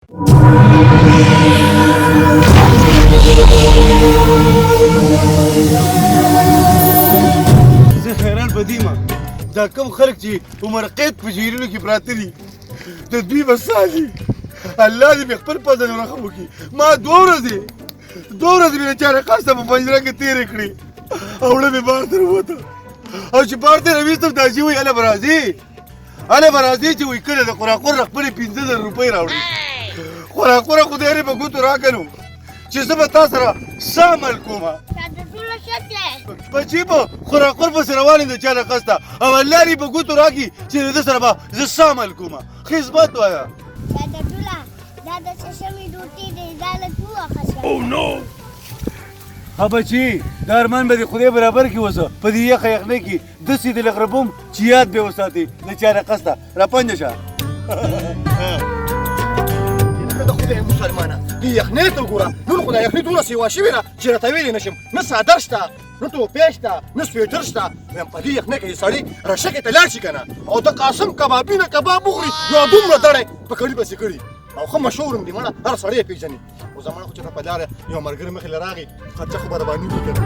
زه حیران په دې یم دا کوم خلک چې عمر قید په جیلونو کې پراته دي د دوی به څه دي الله دې مې خپل فضل ورحم وکړي ما دوه ورځې مې د چا رقاصته په پنجره کې تېرې کړې او وړه مې بار ته راووته او چې بار ته راویستم دا چې وایي هله به راځې چې وایي کله د قراقور خپلې 15,000 روپۍ راوړي قراقوره خدای دې په ګوتو راکنو چې زه به تا سره څه عمل کومه بچی په قراقور پسې روان یم د چا رقاصته او الله دې په ګوتو راکړي چې د ده سره به زه څه عمل کومه خدمت وایه ها بچی دا ارمان به دې خدای برابر کړي اوسه په دې یخه یخنۍ کې داسې دې لغربوم چې یاد به وساتې د چا رقصته راپنجه شه د خدای مسلمانه دې یخنۍ ته وګوره نور خو دا یخنۍ دومره سیوا شوې ده چې راته ویلی نه شم نه څادر شته نه ټوپۍ شته نه سویټر شته وایم په دې یخنۍ کې سړی رشکې ته لاړ شي که نه او د قاسم کبابي نه کباب وخوري نو دومره دړی په کړي پسې کړي او ښه مشهور م دي مړه هر سړی یې پېژني خو زمانه خو چېرته په لاره یو ملګری مخې له راغی خرچه خو به راباندې وي که نه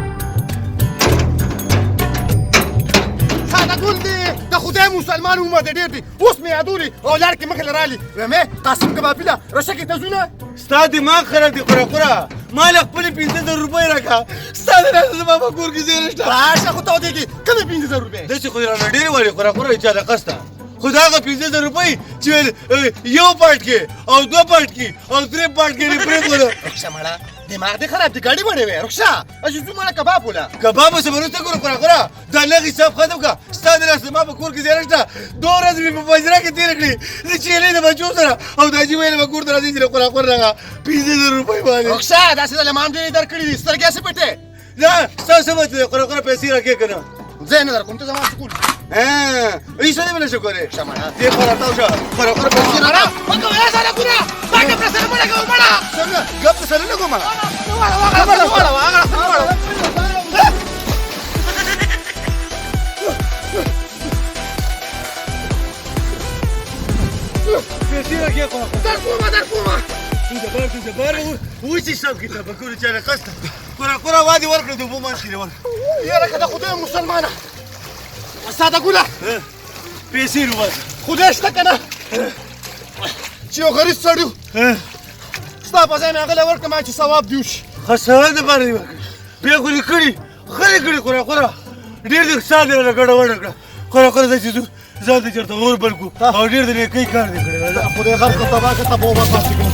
ساده ګل دی د خدای مسلمان عمر دې ډېر دی اوس مې یادولي او لار کې مخې له رالي ویم قاسم کبابي ده رشکې ته ځو نه ستا دماغ خراب دی قراقوره ما له خپلې 15,000 روپۍ راکړه ستا د راسه زما په کور کې ځای نشته راشه خو ته ودرېږي کومې 15,000 روپۍ داسې خو دې رانه ډېرې وړې قراقوره چا رقص ته خو د هغه 15,000 روپۍ چې یو پاټ کې او دوه پاټ کې او درې پاټ کې دې پرېښوده رخصه مړه دماغ دې خراب دی ګاډي وړې وې رخصه چې ځو مړه کباب وله کباب اوسه به وروسته ګوره قراقوره دا لږ حساب ختم کړه ستا د لاسه زما په کور کې ځای نشته 2 ورځې مې په پنجره کې تېره کړې د چیلې د بچو سره او دا چې ویل به کور ته راځي چې د قراقور هغه 15,000 روپۍ باندې رخصه داسې د لمان ډېرې درکړي دي سترګې هسې پټې دا ستا څه مطلب دی قراقوره پیسې راکړې که نه ځای نه در کوم ته زما سکول ایسه دې به نشو کولی شمعه دې خوا راتاو شه قراقوره پیسې راکړه وکړه سره ګوره باندې پر سره مړه کوم مړه څنګه ګپ ته سره نه کومه پیسې راکړې کومه در کومه ته بار وایي حساب کتاب به کولو چا رقص ته قراقوره وادي ورکړه د اوبو منځ کې دې ورکړه یاره که د خدای مسلمانه ساده ګوله پیسې روباسه خدای شته که نه چې یو غریب سړی و ستا په ځای مې هغه له ورکړه ما چې ثواب دې وشي ښه ثواب دپاره دې ورکړي بیا خو دې کړي ښه دې کړي قراقوره ډېر دې ستا دې راته ګډه وډه کړه قراقوره ځه چې ځو ځان دې چېرته اور بل کړو او ډېر د نیکۍ کار دې کړی خدای غرب که تباه که ته به وبخاستې کړم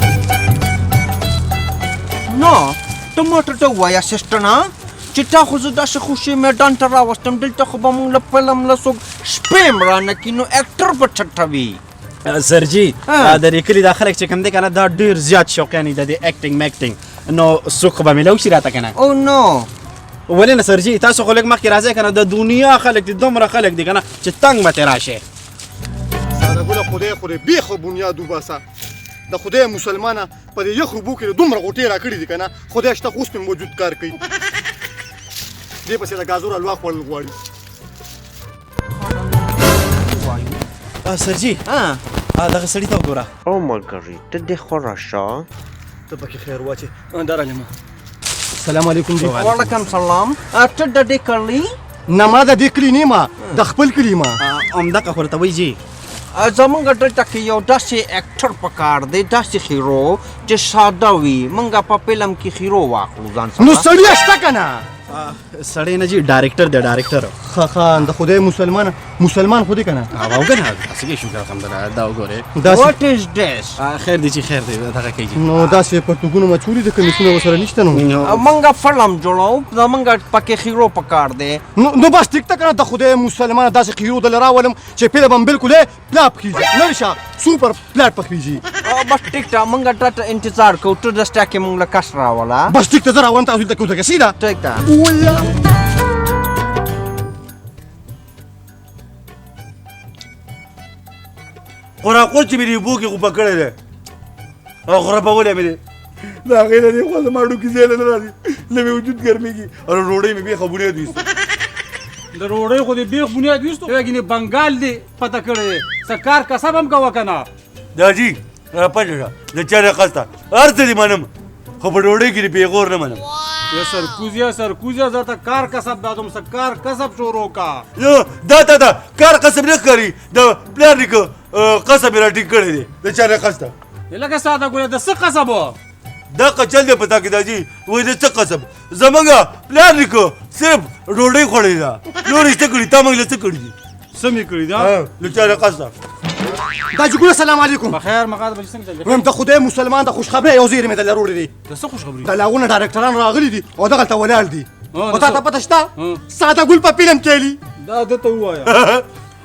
نه ته ماته ته ووایه سسټرنه چې تا خو زه داسې خوشي میدان ته راوستم دلته خو به مونږ له فلم له څوک شپې م رانه کړي نو اکټر به چټوي سرجي د دې کلي دا خلک چې کوم دی که نه دا ډېر زیات شوقیان دي د دې اکټینګ میکټینګ نو څوک خو به میلاو شي راته که نه او نو ولې نه سرجي تاسو خو لږ مخکې راځئ که نه د دنیا خلک دي دومره خلک دي که نه چې تنګ به ترې راشئ ساده ګوله خدای خو دې بیخه بنیاد وباسه د خدای مسلمانه په دې یخ اوبو کې دومره غوټې را کړي دي که نه خدای شته خو اوس پې موجود کار کوي دې پسې د ګازور حلوا خوړل غواړي سرجي دغه سړي ته وګوره او ملګري ته دې خو راشه ته پکې خیر واچې دا رالېمه السلام علیکم جی وعلیکم سلام ته د دې کلي نه ما د دې کلي نه ما د خپل کلي ما همدغه خو راته وایي جي زمونږ دلته کې یو داسې اکټر پکار دی داسې هیرو چې ساده وي مونږ په فلم کې هیرو واخلو ځان نو سره سړی شته که نه سړی نه جي ډایرکټر دی ډایرکټر خان د خدای مسلمان خو دی که نه او که نه داسې کې شو الحمدلله دا وګورئ What is this؟ خیر دی چې خیر دی دغه کوي نو داسې پرتوګونه مچولي د کمیسونه ورسره نشته نو مونږ فلم جوړو زمونږ پکې هیرو پکار دی نو بس ټیک ته که نه د خدای مسلمانه داسې هیرو دله راولم چې فلم هم بالکل پلاپ کېږي لرې شه سوپر پلاټ پخېږي بس ټیک ته مونږ ته انتظار کوو ته دسته کې مونږ له کس راوله بس ټیک ته زه راولم تاسو دلته کوزه کې سیده ټیک ده قراقور چې مې دې اوبو کې غوپه کړی دی او غربولی مې دی د هغې نه دې خوا زما ډوکې ځای له نه راځي له مې وجود ګرمېږي او ډوډۍ مې بېخه بنیاد ویستو د روړۍ خو دې بیخ بنیاد ویستو یګینې بنګال دی پته کړی دی څه کار کسب هم کوه که نه دا جي را پنځه د چا رقص ته هر څه دې منم خو په ډوډۍ کې دې پېغور نه منم یا سرکوزیا درته کار کسب دادم څه کار کسب شروع کا دا کار قسم نه ښکاري د پلار نیکه قسم یې راټینګ کړی دی د چا رقص ته لکه ساده ګوله د څه قصب و دا قچل دی پتا کې داجي وایي د څه قسم زمونږ پلار نیکه صرف ډوډۍ خوړلې ده نور یې څه کړي تا موږ له څه کړي دي سمې کړي دا د چا رقص ته داجي ګوره سلام علیکم بخیر مقاد به څنګه چل ویم د خدای مسلمان د خوشخبری یو زیری مې دلته راوړی دی د څه خوش خبرې د لاغونه ډایرکټران راغلي دي او دغلته ولاړ دي او او تا ته پته شته ساده ګل په فلم کېلي دا دته وایا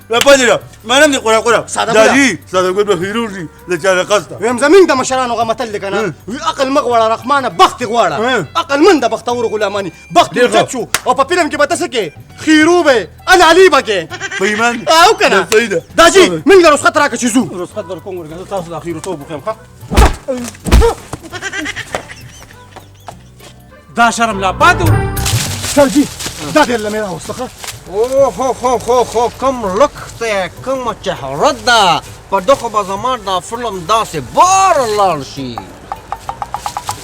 را پنځه منم دې قره ساده داجي ساده ګل به خیرور دي د چا رقص ته ویم زمین د مشرانو غ متل دی کنه وی عقل مغ وړه رحمانه بخت غواړه عقل من د بختور غلامانی بخت ډېر ښه. چت شو او په فلم کې به ته څه کې خیرو به العلی به کې په ایمان او کنه صحیح ده داجي من له رخصت راکړه چې زو رسخت در کوم ورګه تاسو د اخیرو تو بخیم ښه دا شرم لا پاتو سرجي دا دې لمه راوستخه خو کوم لک ته کوم چهره ده په دغه به زما دا فلم داسې بار لاړ شي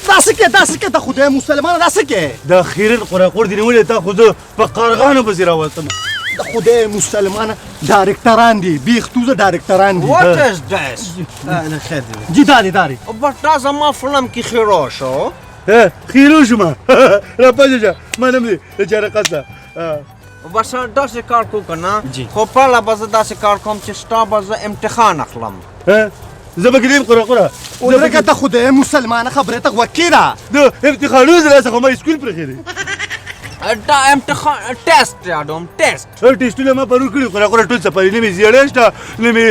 داسې کې د خدای مسلمان داسې کې دا خیرن قره دي نیولې تا خو زه په قارغانو پسې راوستم د خدای مسلمان ډایرکټران دي بیختوزه ډایرکټران دي What is this? خیر دی جی داري بس دا زما فلم کې خیرو شو خیرو شما را پنځه منم دې د چا رقص ته بس داسې کار کو کنه جی. خو پهله به زه داسې کار کوم چې ستا به زه امتحان اخلم زه به ګریم قره ولکه د خدای مسلمان خبره ته وکیره د امتحانونو زه څنګه ما سکول پرې خېلې دا امتحان ټیسټ یادوم ټیسټ ټیسټونه ما پرور کړي قره ټول سپاري نه مې زیړې شته نه مې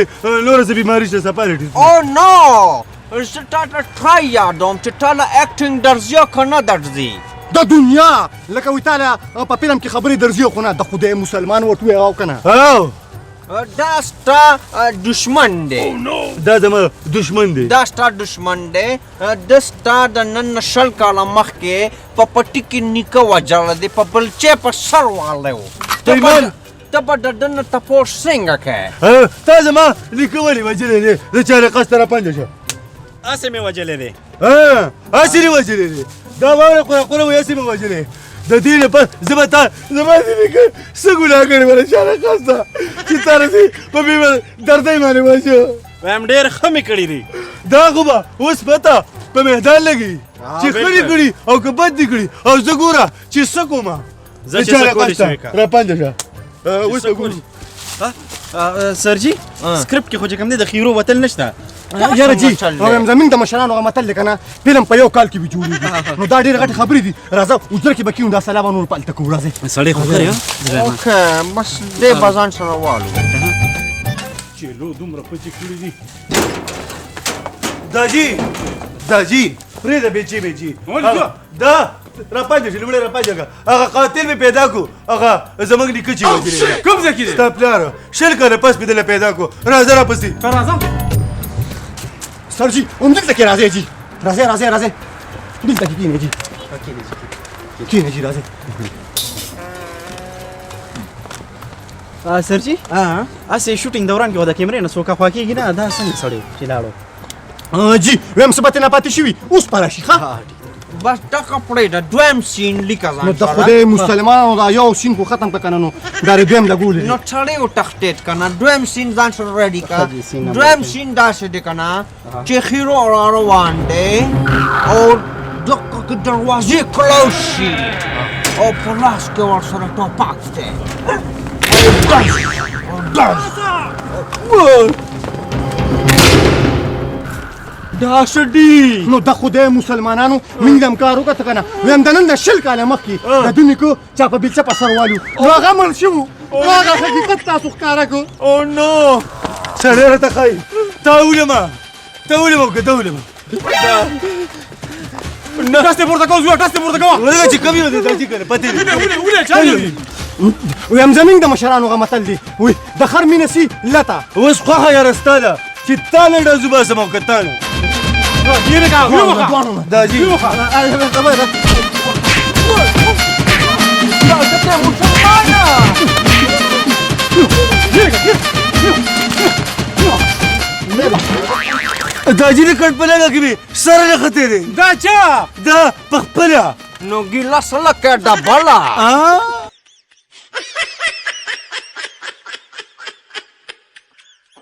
نور څه بیماری شته سپاري او نو زه تا ته ټرای یادوم چې تا له اکټینګ درځي که نه درځي د دنیا لکه وی تعالی په فلم کې خبرې درځي خو نه د خدای مسلمان ورته او کنه او دا ستا دشمن دی دا زما دشمن دی دا ستا دشمن دی د ستا د نن شل کاله مخکې په پټي کې نیکه وژلی دی په بلچې په سر والی و ته به د ده نه تپوس څنګه کوې تا زما نیکه ولې وژلی دی د چا رقص ته را پنځه شه اسې مې وجلې دی هسې دې وژلی دی دا واوره قره وایي هسې مې وژلی د دې لپاره زه به تا زما دې نیکه څه ګناه کړې وه د چا رقص ته چې تا رسې په بې دردۍ باندې وژه وایم ډېر ښه مې کړي دي دا خو به اوس پته په میدان لګي چې ښه دې کړي او که بد دې کړي او زه ګوره چې څه کومه زه چې څه کولی شم را پنځه شه اوس به ګورو سرجي سکرپټ کې خو چې کوم دی د خیرو وتل نشته یاره جی او زمین د مشرانو غ متل کنه فلم په یو کال کې به جوړیږي نو دا ډېر غټ خبرې دي راځه وزر کې بکیو دا سلام نور پالته کو راځه سړی خو خیر اوکې بس دې به ځان سره والو چې لو دومره پچې کړي دي داجي پرېږده بېچي ولې دا را پنځه شه لومړی را پنځه که هغه قاتل مې پیدا کړو هغه زموږ نیکه چې وژلی دی کوم ځای کې دی ستا پلار شل کاله پس مې دله پیدا کړو راځه راپسې راځم سرجي همدلته کې راځئ جی راځئ دلته کې کښېنئ جی کښېنئ جی راځئ سرجي اسې شوټینګ دوران کې و د کیمرې نه څوک خوا کېږي نه دا څنګه سړی چې لاړو جی ویم څه به ترې نه پاتې شوي اوس په راشي ښه بس دغه پرېږده دویم سین لیکه نو ځان د خدای مسلمانانو دا یو سین خو ختم کړه که نه نو دا یې دویم لګولی نو سړی وتښتېد که نه دویم سین ځان سره ریډي که دویم سین داسې دی که نه چې خیرو را روان دی او دغه کې دروازې کلوز شي او په لاس کې ورسره ټوپک دی دا څه دي نو د خدای مسلمانانو موږ هم کار وکړه که نه ویم د نن د شل کاله مخکې د دوی نیکه چا په بېلچه په سر والو نو هغه مړ شو نو هغه حقیقت تاسو ښکاره کړو او نو سړی راته ښایي تا ولېمه که ته ولېمه ټس دې پورته کوه زویه ټس دې پورته کوه ولګه چې کم یو دی داجي که نه پتې ولې چا دی ویم زمین د مشرانو غ متل دی وی د خر مینه سي لته اوس خوښه یاره ستا ده چې تا نه ډزو باسم او که تا نه ډېرې کا دواړو نه داجي دا جینې کټ په لګه کې مې سره نښتې دی دا چا دا په خپله نو ګیلاس لکه ډبله